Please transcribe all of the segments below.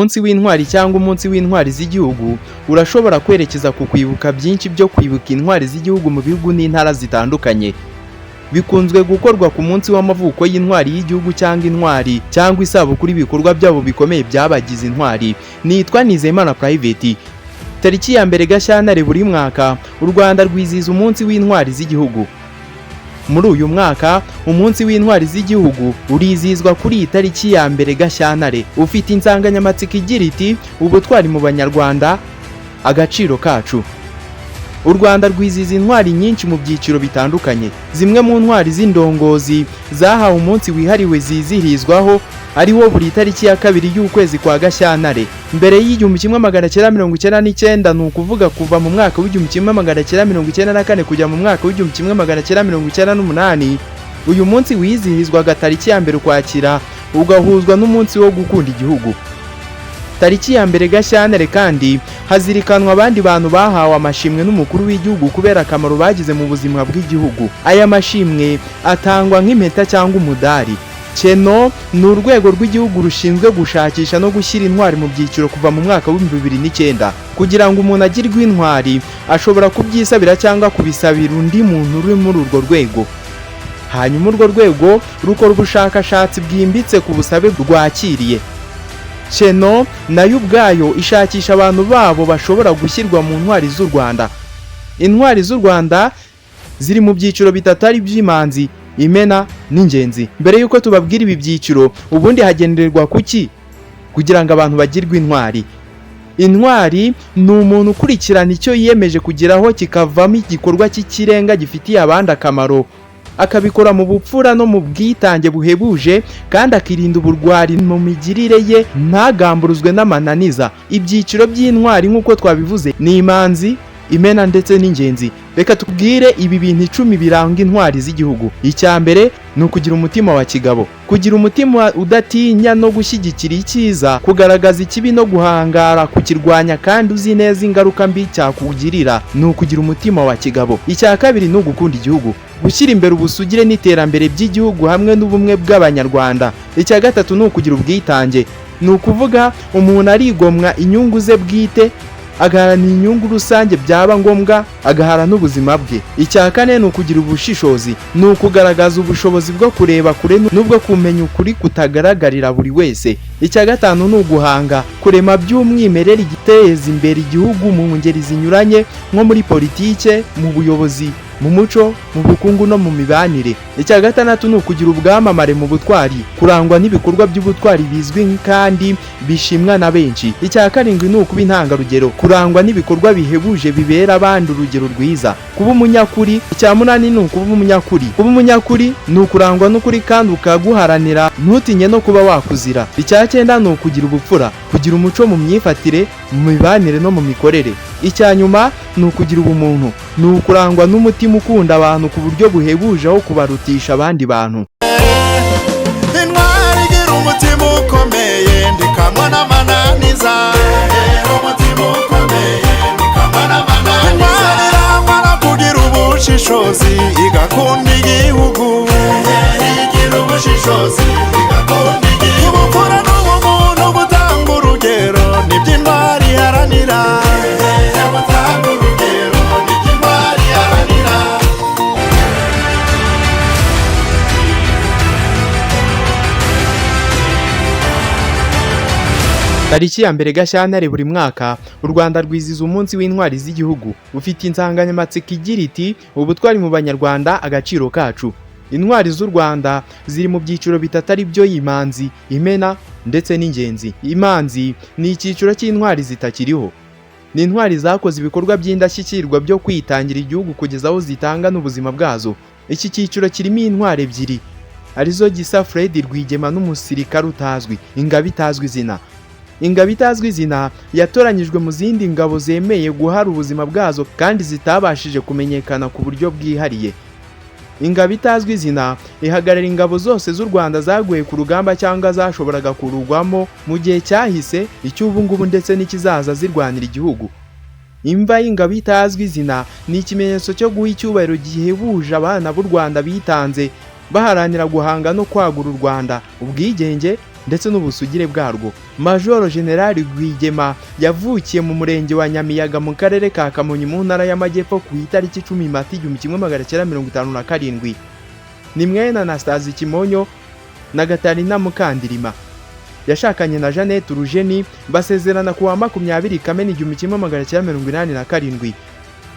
umunsi w'intwari cyangwa umunsi w'intwari z'igihugu urashobora kwerekeza ku kwibuka byinshi byo kwibuka intwari z'igihugu mu bihugu n'intara zitandukanye. Bikunzwe gukorwa ku munsi w'amavuko y'intwari y'igihugu cyangwa intwari cyangwa isabukuru ibikorwa byabo bikomeye byabagize intwari. Nitwa Nizeyimana Private. Tariki ya mbere Gashyantare buri mwaka u Rwanda rwizihiza umunsi w'intwari z'igihugu. Muri uyu mwaka umunsi w'intwari z'igihugu urizihizwa kuri iyi tariki ya mbere Gashyantare, ufite insanganyamatsiko igira iti ubutwari mu banyarwanda, agaciro kacu. U Rwanda rwizihiza intwari nyinshi mu byiciro bitandukanye. Zimwe mu ntwari z'indongozi zahawe umunsi wihariwe zizihirizwaho ari wo buri tariki ya kabiri y'ukwezi kwa Gashyantare. Mbere y'1999 ni ukuvuga kuva mu mwaka w'1994 kujya mu mwaka w'1998, uyu munsi wizihizwaga tariki ya mbere Ukwakira ugahuzwa n'umunsi wo gukunda igihugu. Tariki ya mbere Gashyantare kandi hazirikanwa abandi bantu bahawe amashimwe n'umukuru w'igihugu kubera akamaro bagize mu buzima bw'igihugu. Aya mashimwe atangwa nk'impeta cyangwa umudari. Keno ni urwego rw'igihugu rushinzwe gushakisha no gushyira intwari mu byiciro kuva mu mwaka w'2009. Kugira ngo umuntu agirwe intwari ashobora kubyisabira cyangwa kubisabira undi muntu uri muri urwo rwego. Hanyuma urwo rwego rukora ubushakashatsi bwimbitse ku busabe rwakiriye. Keno nayo ubwayo ishakisha abantu babo bashobora gushyirwa mu ntwari z'u Rwanda. Intwari z'u Rwanda ziri mu byiciro bitatu ari by'imanzi, imena n'ingenzi. Mbere yuko tubabwira ibi byiciro, ubundi hagendererwa kuki kugira ngo abantu bagirwe intwari? Intwari ni umuntu ukurikirana icyo yiyemeje kugeraho kikavamo igikorwa cyikirenga gifitiye abandi akamaro, akabikora mu bupfura no mu bwitange buhebuje, kandi akirinda ubugwari mu migirire ye, ntagamburuzwe n'amananiza. Ibyiciro by'intwari nk'uko twabivuze ni imanzi, imena ndetse n'ingenzi. Reka tubwire ibi bintu 10 biranga intwari z'igihugu. Icya mbere ni ukugira umutima wa kigabo. Kugira umutima udatinya no gushyigikira icyiza, kugaragaza ikibi no guhangara kukirwanya kandi uzi neza ingaruka mbi cyakugirira, ni ukugira umutima wa kigabo. Icya kabiri ni ugukunda igihugu, gushyira imbere ubusugire n'iterambere by'igihugu hamwe n'ubumwe bw'abanyarwanda. Icya gatatu ni ukugira ubwitange, ni ukuvuga umuntu arigomwa inyungu ze bwite, agaharanira inyungu rusange byaba ngombwa, agahara n'ubuzima bwe. Icya kane ni ukugira ubushishozi, ni ukugaragaza ubushobozi bwo kureba kure n'ubwo kumenya ukuri kutagaragarira buri wese. Icya gatanu ni uguhanga, kurema by'umwimerere igiteza imbere igihugu mu ngeri zinyuranye, nko muri politike, mu buyobozi, mu muco, mu bukungu no mu mibanire. Icya gatandatu ni ukugira ubwamamare mu butwari, kurangwa n'ibikorwa by'ubutwari bizwi kandi bishimwa na benshi. Icya karindwi ni ukuba intangarugero, kurangwa n'ibikorwa bihebuje bibera abandi urugero rwiza. Kuba umunyakuri. Icya munani ni ukuba umunyakuri. Kuba umunyakuri ni ukurangwa n'ukuri kandi ukaguharanira, ntutinye no kuba wakuzira. Icya cyenda ni ukugira ubupfura, kugira umuco mu myifatire, mu mibanire no mu mikorere. Icya nyuma ni ukugira ubumuntu, ni ukurangwa n'umutima ukunda abantu ku buryo buhebuje aho kubarutisha abandi bantu. Intwari igira umutima ukomeye ndikamwa n'amananiza. Umutima ukomeye ndikamwa n'amananiza. Intwari irangwa no kugira ubushishozi igakunda igihugu. Igira ubushishozi igakunda igihugu. Ubupfura n'ubumuntu butanga urugero nibyo intwari iharanira. Tariki ya mbere Gashyantare buri mwaka u Rwanda rwizihiza umunsi w'intwari z'igihugu, ufite insanganyamatsiko igira iti ubutwari mu banyarwanda, agaciro kacu. Intwari z'u Rwanda ziri mu byiciro bitatu ari byo imanzi, imena ndetse n'ingenzi. Imanzi ni icyiciro cy'intwari zitakiriho. Ni intwari zakoze ibikorwa by'indashyikirwa byo kwitangira igihugu kugeza aho zitanga n'ubuzima bwazo. Iki cyiciro kirimo intwari ebyiri arizo Gisa Fred Rwigema n'umusirikare utazwi, ingabo itazwi izina. Ingabo itazwi izina yatoranyijwe mu zindi ngabo zemeye guhara ubuzima bwazo kandi zitabashije kumenyekana ku buryo bwihariye. Ingabo itazwi izina ihagarara ingabo zose z'u Rwanda zaguye ku rugamba cyangwa zashoboraga kurugwamo mu gihe cyahise, icy'ubu ngubu ndetse n'ikizaza zirwanira igihugu. Imva y'ingabo itazwi izina ni ikimenyetso cyo guha icyubahiro gihebuje abana b'u Rwanda bitanze baharanira guhanga no kwagura u Rwanda, ubwigenge, ndetse n'ubusugire bwarwo. Majoro General Rwigema yavukiye mu murenge wa Nyamiyaga mu karere ka Kamonyi mu ntara y'Amajyepfo ku itariki 10 Mata 1957. Ni mwene Anastase Kimonyo na Gatarina Mukandirima. Yashakanye na Jeannette Urujeni basezerana ku wa 20 Kamena 1987.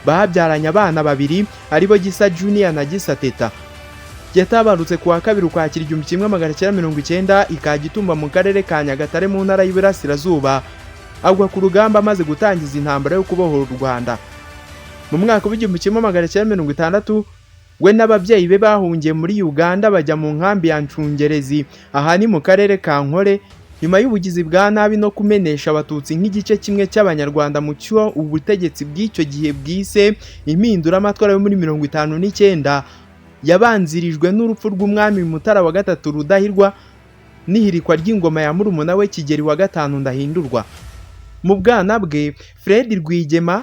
Babyaranye abana babiri aribo Gisa Junior na Gisa Teta. Yatabarutse ku wa 2 Ukwakira 1990 ikagitumba mu karere ka Nyagatare mu ntara y'Iburasirazuba, agwa ku rugamba amaze gutangiza intambara yo kubohora u Rwanda. Mu mwaka w'1960 we n'ababyeyi be bahungiye muri Uganda bajya mu nkambi ya Ncungerezi, aha ni mu karere ka Nkore, nyuma y'ubugizi bwa nabi no kumenesha abatutsi nk'igice kimwe cy'abanyarwanda mu cyo ubutegetsi bw'icyo gihe bwise impinduramatwara yo muri 59 yabanzirijwe n'urupfu rw'umwami Mutara wa gatatu Rudahigwa n'ihirikwa ry'ingoma ya murumuna we Kigeli wa gatanu Ndahindurwa. Mu bwana bwe Fred Rwigema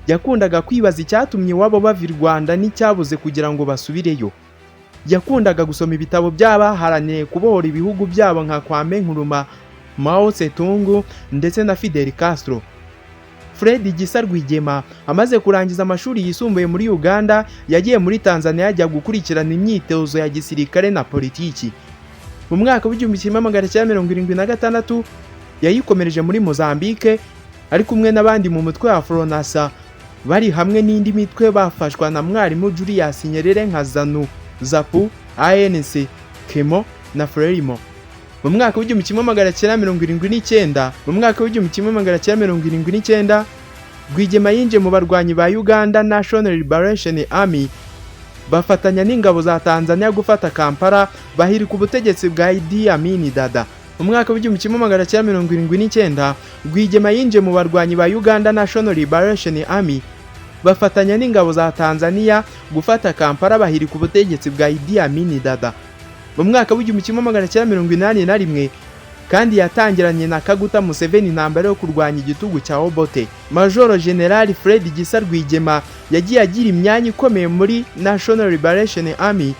yakundaga kwibaza icyatumye wabo bava i Rwanda n'icyabuze kugira ngo basubireyo. Yakundaga gusoma ibitabo by'abaharaniye kubohora ibihugu byabo nka Kwame Nkrumah, Mao Tse-tung ndetse na Fidel Castro. Fred Gisa Rwigema amaze kurangiza amashuri yisumbuye muri Uganda, yagiye muri Tanzania ajya gukurikirana imyitozo ya gisirikare na politiki. Mu mwaka w'1976 yayikomereje muri Mozambique ari kumwe n'abandi mu mutwe wa Fronasa, bari hamwe n'indi mitwe bafashwa na mwarimu Julius Nyerere nka ZANU, ZAPU, ANC, KEMO na FRELIMO. Mu mwaka w'1979 Rwigema yinje mu barwanyi ba Uganda National Liberation Army, bafatanya n'ingabo za Tanzania gufata Kampala, bahirika ubutegetsi bwa Idi Amin Dada. Mu mwaka w'1979 Rwigema yinje mu barwanyi ba Uganda National Liberation Army, bafatanya n'ingabo za Tanzania gufata Kampala, bahirika ubutegetsi bwa Idi Amin Dada. Mu mwaka w'1981 kandi yatangiranye na Kaguta Museveni intambara yo kurwanya igitugu cya Obote. Majoro General Fred Gisa Rwigema yagiye agira imyanya ikomeye muri National Liberation Army,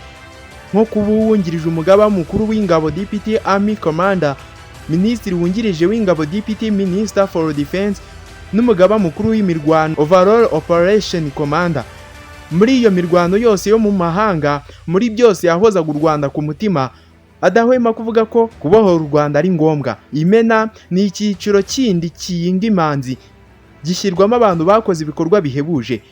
nko kuba uwungirije umugaba mukuru w'ingabo Deputy Army Commander, Minisitiri wungirije w'ingabo Deputy Minister for Defense, n'umugaba mukuru w'imirwano Overall Operation Commander. Muri iyo mirwano yose yo mu mahanga, muri byose yahozaga u Rwanda ku mutima, adahwema kuvuga ko kubohora u Rwanda ari ngombwa. Imena ni icyiciro kindi kiyinga imanzi, gishyirwamo abantu bakoze ibikorwa bihebuje,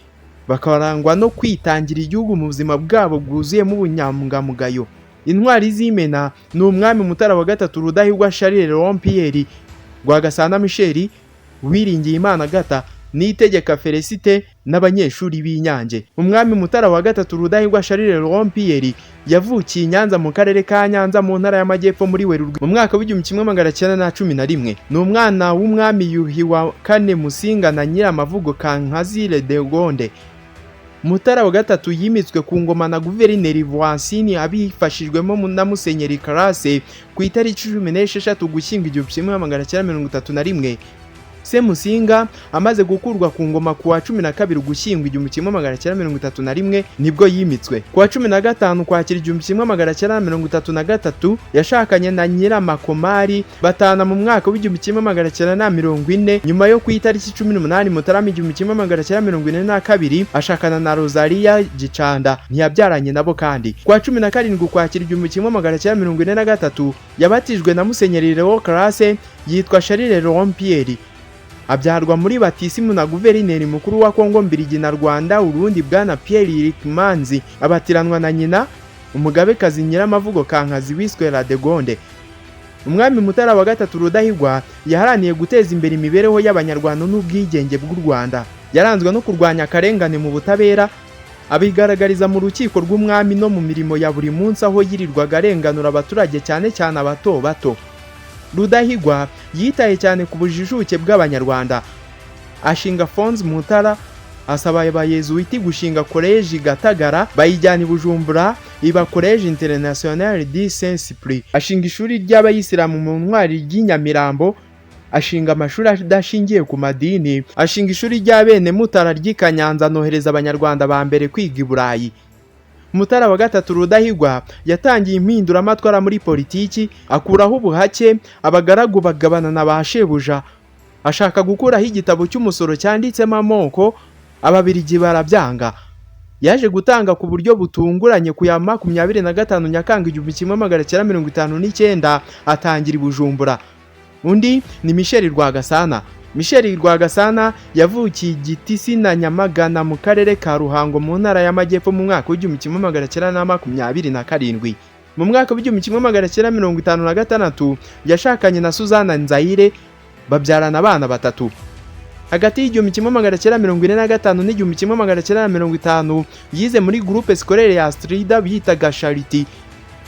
bakarangwa no kwitangira igihugu mu buzima bwabo bwuzuyemo ubunyangamugayo. Intwari z'Imena ni umwami Mutara wa gatatu Rudahigwa Charles Léon Pierre, Rwagasana Michel, Uwiringiyimana Gata, Niyitegeka Felicite n'abanyeshuri b'Inyange. Umwami Mutara wa gatatu Rudahigwa Charles Léon Pierre yavukiye i Nyanza mu karere ka Nyanza mu ntara y'Amajyepfo muri Werurwe mu mwaka w'1911. Ni umwana w'umwami Yuhi wa kane Musinga na Nyiramavugo Kankazile de Gonde. Mutara wa gatatu yimitswe ku ngoma na Guverineri Voinsini abifashijwemo na Musenyeri Karase ku itariki 16 Ugushyingo 1931. Se Musinga amaze gukurwa ku ngoma ku wa 12 Ugushyingo 1931 nibwo yimitswe. Ku wa 15 Ukwakira 1933 yashakanye na Nyiramakomari, batana mu mwaka w'1940. Nyuma yo ku itariki 18 Mutarama 1942 ashakana na Rosalia Gicanda, ntiyabyaranye nabo kandi. Ku wa 17 Ukwakira 1943 yabatijwe na Musenyeri Leo Karase, yitwa Charles Léon Pierre. Abyarwa muri batisimu na Guverineri mukuru wa Kongo Mbirigi na Rwanda Urundi bwana Pierre Rikmanzi, abatiranwa na nyina umugabekazi Nyiramavugo Kankazi wiswe La de Gonde. Umwami Mutara wa gatatu Rudahigwa yaharaniye guteza imbere imibereho y'Abanyarwanda n'ubwigenge bw'u Rwanda. Yaranzwe no kurwanya akarengane mu butabera, abigaragariza mu rukiko rw'umwami no mu mirimo ya buri munsi aho yirirwaga arenganura abaturage cyane cyane abato bato. Rudahigwa yitaye cyane ku bujijuke bw'Abanyarwanda, ashinga Fonds Mutara, asaba abayezuiti gushinga College Gatagara, bayijyana i Bujumbura iba College International du Saint-Esprit. Ashinga ishuri ry'abayisilamu mu ntwari ry'Inyamirambo, ashinga amashuri adashingiye ku madini, ashinga ishuri ry'abene Mutara ry'Ikanyanza, nohereza Abanyarwanda ba mbere kwiga i Burayi. Mutara wa gatatu Rudahigwa yatangiye impinduramatwara muri politiki, akuraho ubuhake, abagaragu bagabana na ba shebuja, ashaka gukuraho igitabo cy'umusoro cyanditsemo amoko, ababirigi barabyanga. Yaje gutanga ku buryo butunguranye ku ya 25 Nyakanga 1959 atangira i Bujumbura. Undi ni Michel Rwagasana. Michel Rwagasana yavukiye Gitisi na Nyamagana mu karere ka Ruhango mu ntara y'Amajyepfo mu mwaka w'1927. Mu mwaka w'1956 yashakanye na Suzana Nzayire, babyarana abana batatu. Hagati y'1945 n'1950 yize muri groupe scolaire ya Strida bitaga Charity,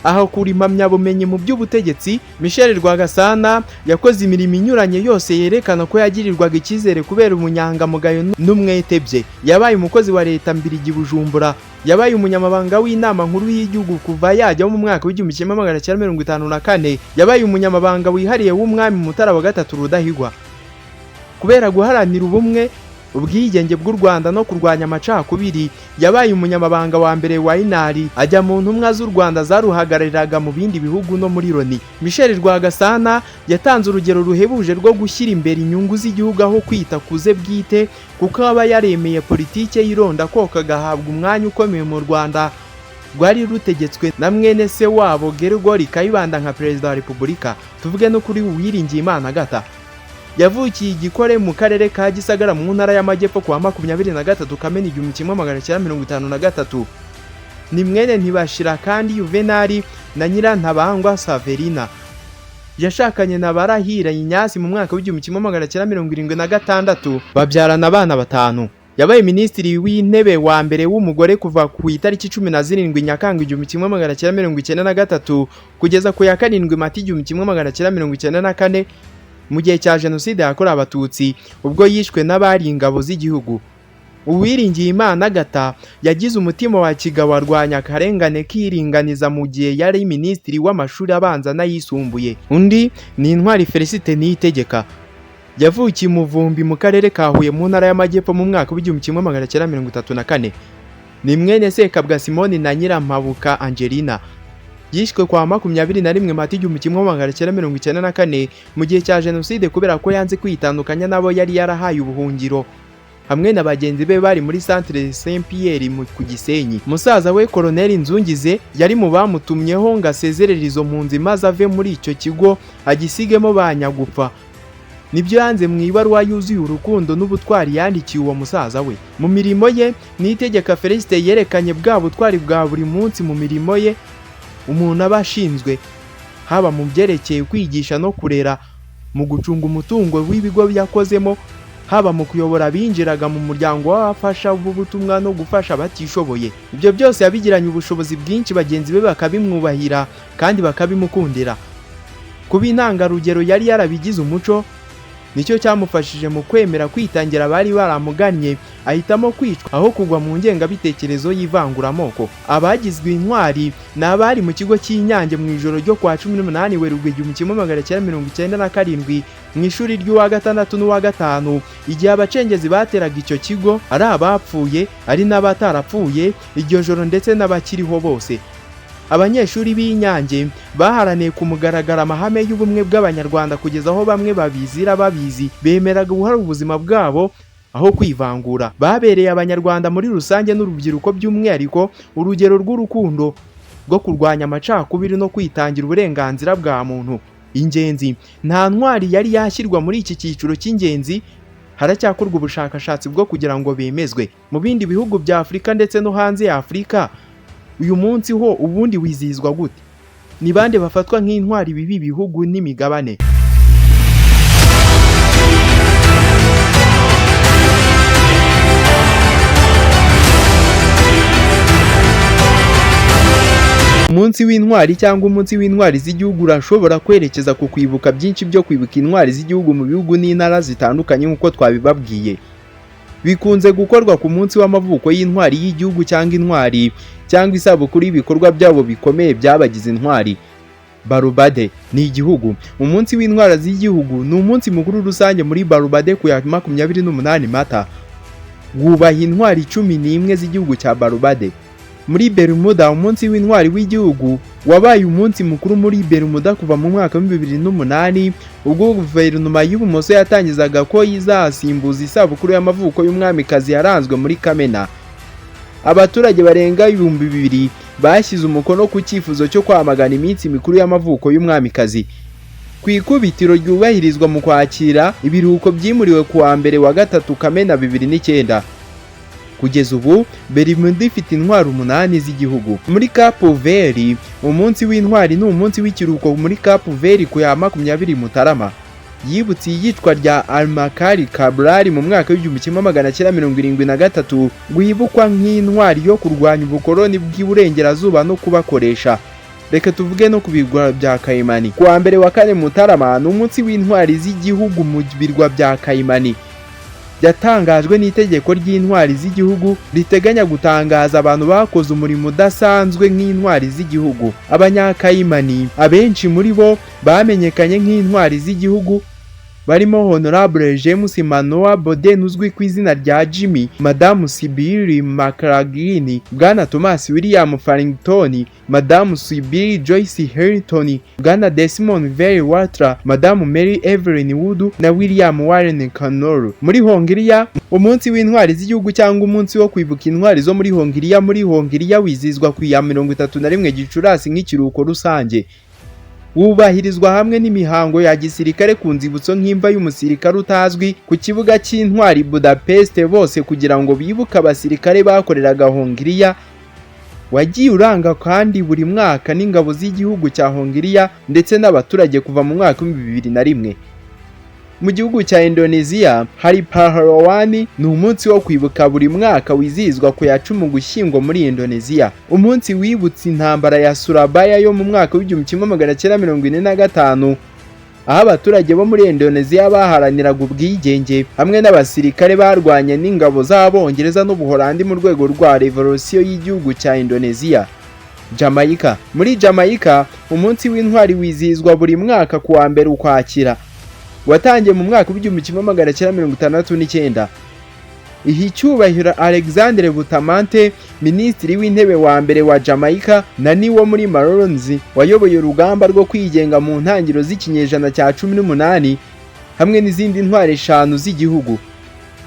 aho kuri impamyabumenyi mu by'ubutegetsi. Michel Rwagasana yakoze imirimo inyuranye yose yerekana ko yagirirwaga icyizere kubera umunyangamugayo n'umwete bye. Yabaye umukozi wa leta mbirigi Bujumbura, yabaye umunyamabanga w'inama nkuru y'igihugu kuva yajya mu mwaka w'1954, yabaye umunyamabanga wihariye w'umwami Mutara wa gatatu Rudahigwa. Kubera guharanira ubumwe, ubwigenge bw'u Rwanda no kurwanya amacakubiri, yabaye umunyamabanga wa mbere wa Inari, ajya mu ntumwa z'u Rwanda zaruhagarariraga mu bindi bihugu no muri Loni. Michel Rwagasana yatanze urugero ruhebuje rwo gushyira imbere inyungu z'igihugu aho kwita kuze bwite, kuko aba yaremeye politike y'ironda koko agahabwa umwanya ukomeye mu Rwanda rwari rutegetswe na mwene se wabo Gerigori Kayibanda nka perezida wa Repubulika. Tuvuge no kuri Uwiringiyimana Agata. Yavukiye Igikore mu karere ka Gisagara mu ntara y'Amajyepfo ku wa 23 Kamena 1953. Ni mwene Ntibashira Kandi Juvenali na Nyirantabangwa Saverina. Yashakanye na Barahira Inyasi mu mwaka w'1976, babyarana abana batanu. Yabaye minisitiri w'intebe wa mbere w'umugore kuva ku itariki 17 Nyakanga 1993 kugeza ku ya 7 Mata 1994, mu gihe cya Jenoside yakorewe Abatutsi ubwo yishwe n'abari ingabo z'igihugu. Uwiringiyimana Agata yagize umutima wa kigabo arwanya akarengane kiringaniza mu gihe yari minisitiri w'amashuri abanza n'ayisumbuye. Undi ni Intwari Felicite Niyitegeka. Yavukiye Muvumbi mu karere ka Huye mu ntara y'Amajyepfo mu mwaka w'1934. Ni mwene Sekabwa Simoni na Nyirampabuka Angelina. Yishwe kwa 21 Mata 1994 mu gihe cya Jenoside kubera ko yanze kwitandukanya nabo yari yarahaye ubuhungiro, hamwe na bagenzi be bari muri Centre Saint Pierre ku Gisenyi. Musaza we Colonel Nzungize yari mu bamutumyeho ngo asezerere izo mpunzi maze ave muri icyo kigo agisigemo banyagupfa. Nibyo yanze mu ibaruwa yuzuye urukundo n'ubutwari yandikiye uwo musaza we. Mu mirimo ye, Niyitegeka Felicite yerekanye bwa butwari bwa buri munsi mu mirimo ye umuntu aba ashinzwe, haba mu byerekeye kwigisha no kurera, mu gucunga umutungo w'ibigo byakozemo, haba mu kuyobora abinjiraga mu muryango w'abafasha b'ubutumwa no gufasha abatishoboye. Ibyo byose yabigiranye ubushobozi bwinshi, bagenzi be bakabimwubahira kandi bakabimukundira. Kuba intangarugero yari yarabigize umuco, nicyo cyamufashije mu kwemera kwitangira abari baramugannye, ahitamo kwicwa aho kugwa mu ngengabitekerezo y'ivanguramoko. Abagizwe intwari ni abari mu kigo cy'Inyange mu ijoro ryo kwa 18 Werurwe 1997 mu ishuri ry'uwa gatandatu n'uwa gatanu, igihe abacengezi bateraga icyo kigo, ari abapfuye ari n'abatarapfuye iryo joro ndetse n'abakiriho bose. Abanyeshuri b'Inyange baharaniye kumugaragara amahame y'ubumwe bw'Abanyarwanda kugeza aho bamwe babizira babizi bemeraga guhara ubuzima bwabo aho kwivangura. Babereye Abanyarwanda muri rusange n'urubyiruko by'umwihariko urugero rw'urukundo rwo kurwanya amacakubiri no kwitangira uburenganzira bwa muntu. Ingenzi nta ntwari yari yashyirwa muri iki cyiciro cy'ingenzi, haracyakorwa ubushakashatsi bwo kugira ngo bemezwe. Mu bindi bihugu bya Afurika ndetse no hanze ya Afurika, uyu munsi ho ubundi wizihizwa gute? Ni bande bafatwa nk'intwari bibi bihugu n'imigabane? Umunsi w'intwari cyangwa umunsi w'intwari z'igihugu urashobora kwerekeza ku kwibuka byinshi byo kwibuka intwari z'igihugu mu bihugu n'intara zitandukanye nk'uko twabibabwiye. Bikunze gukorwa ku munsi w'amavuko y'intwari y'igihugu cyangwa intwari cyangwa isabukuru y'ibikorwa byabo bikomeye byabagize intwari. Barubade ni igihugu. Umunsi w'intwari z'igihugu ni umunsi mukuru rusange muri Barubade ku ya 28 Mata. Wubaha intwari 11 z'igihugu cya Barubade. muri Bermuda. Umunsi w'intwari w'igihugu wabaye umunsi mukuru muri Bermuda kuva mu mwaka wa 2008 ubwo guverinoma y'ubumoso yatangizaga ko izasimbuza isabukuru y'amavuko y'umwamikazi yaranzwe muri Kamena. Abaturage barenga 2,000 bashyize umukono ku cyifuzo cyo kwamagana iminsi mikuru y'amavuko y'umwamikazi. Ku ikubitiro ryubahirizwa mu kwakira ibiruhuko byimuriwe kuwa mbere wa gatatu Kamena 2009. Kugeza ubu Bermuda ifite intwari 8 z'igihugu. Muri Cape Verde umunsi w'intwari ni umunsi w'ikiruhuko muri Cape Verde ku ya 20 Mutarama. Yibutse iyicwa rya Almakari Cabral mu mwaka w'1973 wibukwa nk'intwari yo kurwanya ubukoloni bw'iburengerazuba no kubakoresha. Reka tuvuge no ku birwa bya Kayimani. Kuwa mbere wa 4 Mutarama ni umunsi w'intwari z'igihugu mu birwa bya Kayimani. Yatangajwe n'itegeko ry'intwari z'igihugu riteganya gutangaza abantu bakoze umurimo udasanzwe nk'intwari z'igihugu. Abanyakayimani abenshi muri bo bamenyekanye nk'intwari z'igihugu barimo Honorable James Manoa Boden uzwi ku izina rya Jimmy, Madame Sibyl McLaughlin, Bwana Thomas William Farrington, Madame Sibyl Joyce Harrington, Bwana Desmond Very Watra, Madame Mary Evelyn Wood na William Warren Connor. Muri Hongiriya umunsi w'intwari z'igihugu cyangwa umunsi wo kwibuka intwari zo muri Hongiriya wizizwa ku ya 31 Gicurasi nk'ikiruhuko rusange. Wubahirizwa hamwe n'imihango ya gisirikare ku nzibutso nk'imva y'umusirikare utazwi ku kibuga cy'intwari Budapest bose kugira ngo bibuke abasirikare bakoreraga Hongiriya. Wagiye uranga kandi buri mwaka n'ingabo z'igihugu cya Hongiriya ndetse n'abaturage kuva mu mwaka wa 2001. Mu gihugu cya Indonesia hari Pahlawan, ni umunsi wo kwibuka buri mwaka wizihizwa ku ya 10 Ugushyingo muri Indonesia. Umunsi wibutse intambara ya Surabaya yo mu mwaka wa 1945 aho abaturage bo muri Indonesia baharaniraga ubwigenge hamwe n'abasirikare barwanye n'ingabo z'Abongereza n'Ubuholandi mu rwego rwa revolution y'igihugu cya Indonesia. Jamaica. Muri Jamaica umunsi w'intwari wizihizwa buri mwaka ku wa mbere Ukwakira. Watangiye mu mwaka wa 1969. Icyubahiro Alexandre Bustamante, minisitiri w'intebe wa mbere wa Jamaica na niwo muri Malonzi, wayoboye urugamba rwo kwigenga mu ntangiriro z'ikinyejana cya 18 hamwe n'izindi ntwari 5 z'igihugu.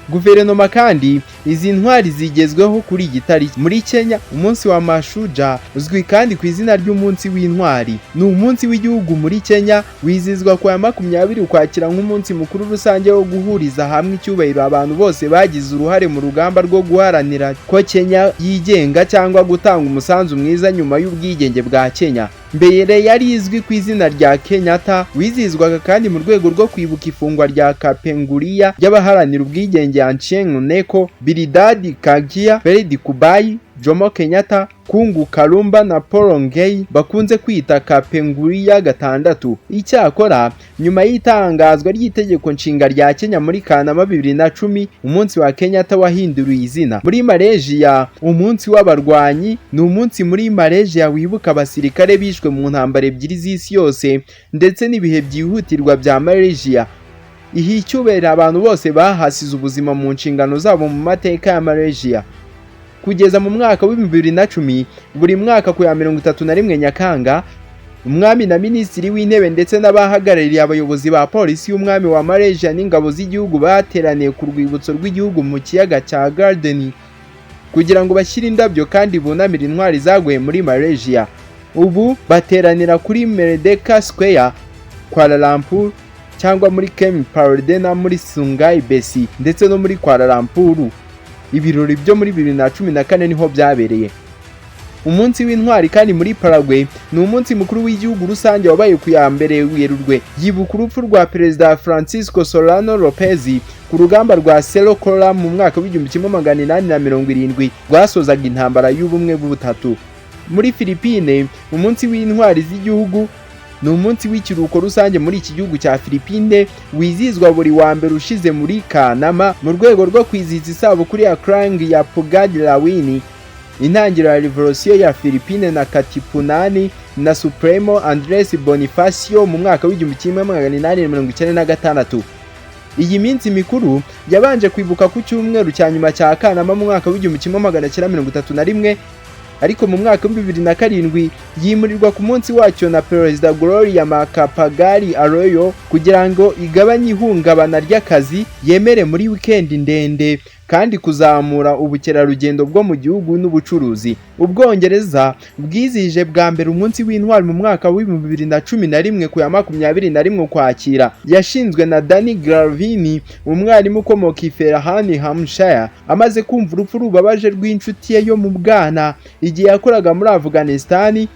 Guverinoma kandi izi ntwari zigezweho kuri iyi tariki. Muri Kenya umunsi wa Mashujaa uzwi kandi ku izina ry'umunsi w'intwari ni umunsi w'igihugu muri Kenya wizizwa ku ya 20 Ukwakira nk'umunsi mukuru rusange wo guhuriza hamwe icyubahiro abantu bose bagize uruhare mu rugamba rwo guharanira ko Kenya yigenga cyangwa gutanga umusanzu mwiza nyuma y'ubwigenge bwa Kenya. Mbere yari izwi ku izina rya Kenyatta, wizizwaga kandi mu rwego rwo kwibuka ifungwa rya Kapenguria y'abaharanira ubwigenge Achieng' Oneko, Bilidadi Kagia, Fred Kubai, Jomo Kenyatta, Kungu Karumba na Paul Ngei bakunze kwita Kapenguria gatandatu. Icyakora nyuma y'itangazwa ry'itegeko nshinga rya Kenya muri Kanama 2010 umunsi wa Kenyatta wahinduriye izina. Muri Malaysia umunsi w'abarwanyi ni umunsi muri Malaysia wibuka abasirikare bishwe mu ntambara ebyiri z'isi yose ndetse n'ibihe byihutirwa bya Malaysia. Icyubahiro abantu bose bahasize ubuzima mu nshingano zabo mu mateka ya Malaysia. Kugeza mu mwaka wa 2010 buri mwaka ku ya 31 Nyakanga umwami na minisitiri w'intebe ndetse n'abahagarariye abayobozi ba polisi y'umwami wa Malaysia n'ingabo z'igihugu bateraniye ku rwibutso rw'igihugu mu kiyaga cya Garden kugira ngo bashyire indabyo kandi bunamire intwari zaguye muri Malaysia. Ubu bateranira kuri Merdeka Square, Kuala Lumpur cyangwa muri Kem Paradena muri Sungai Besi ndetse no muri Kuala Lumpur. Ibirori byo muri 2014 niho byabereye. Umunsi w'intwari kandi muri Paraguay ni umunsi mukuru w'igihugu rusange wabaye ku ya mbere Werurwe. Yibuka urupfu rwa Perezida Francisco Solano Lopez ku rugamba rwa Cerro Corá mu mwaka wa 1870 rwasozaga intambara y'ubumwe bw'ubutatu. Muri Philippines umunsi w'intwari z'igihugu ni umunsi w'ikiruhuko rusange muri iki gihugu cya Philippines wizizwa buri wa mbere ushize muri Kanama mu rwego rwo kwizihiza isabukuru ya Krang ya Pugadlawini, intangiriro ya revolution ya Philippines na Katipunani na Supremo Andres Bonifacio mu mwaka wa 1896. Iyi minsi mikuru yabanje kwibuka ku cyumweru cya nyuma cya Kanama mu mwaka wa 1931 ariko mu mwaka wa 2007 yimurirwa ku munsi wacyo na Perezida Gloria Macapagal Arroyo kugira ngo igabanye ihungabana ry'akazi, yemere muri weekend ndende kandi kuzamura ubukerarugendo bwo mu gihugu n'ubucuruzi. Ubwongereza bwizihije bwa mbere umunsi w'intwari mu mwaka wa 2011 ku ya 21 Ukwakira. Yashinzwe na Danny Gravini, umwarimu ukomoka i Fairham, Hampshire, amaze kumva urupfu rubabaje rw'inshuti ye yo mu bwana igihe yakoraga muri Afghanistan.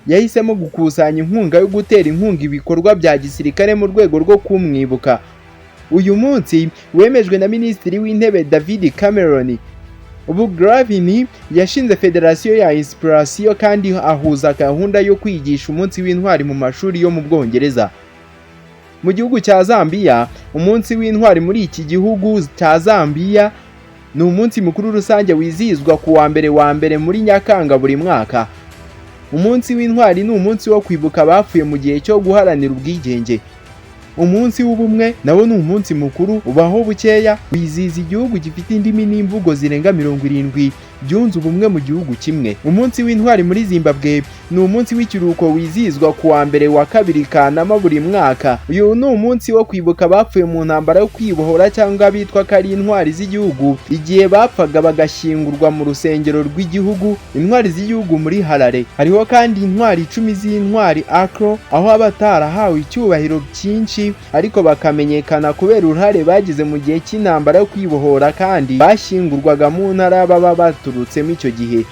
Yahisemo gukusanya inkunga yo gutera inkunga ibikorwa bya gisirikare mu rwego rwo kumwibuka. Uyu munsi wemejwe na Minisitiri w'Intebe David Cameron. Ubu Gravini yashinze Federasiyo ya Inspiration kandi ahuza gahunda yo kwigisha umunsi w'intwari mu mashuri yo mu Bwongereza. Mu gihugu cya Zambia, umunsi w'intwari muri iki gihugu cya Zambia ni umunsi mukuru rusange wizihizwa ku wa mbere muri Nyakanga buri mwaka. Umunsi w'intwari ni umunsi wo kwibuka abapfuye mu gihe cyo guharanira ubwigenge. Umunsi w'ubumwe nawo ni umunsi mukuru ubaho bukeya, wizihiza igihugu gifite indimi n'imvugo zirenga 70 byunze ubumwe mu gihugu kimwe. Umunsi w'intwari muri Zimbabwe ni umunsi w'ikiruhuko wizihizwa ku wa 2 Kanama buri mwaka. Uyu ni umunsi wo kwibuka abapfuye mu ntambara yo kwibohora cyangwa bitwa ko ari intwari z'igihugu, igihe bapfaga bagashyingurwa mu rusengero rw'igihugu. Intwari z'igihugu muri Harare. Hariho kandi intwari 10 z'intwari Akro, aho abatarahawe icyubahiro cyinshi ariko bakamenyekana kubera uruhare bagize mu gihe cy'intambara yo kwibohora kandi bashyingurwaga mu ntara baba baturutsemo icyo gihe.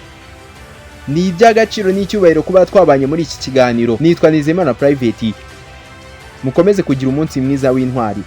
Ni iby'agaciro n'icyubahiro kuba twabanye muri iki kiganiro. Nitwa Nizeyimana Private. Mukomeze kugira umunsi mwiza w'intwari.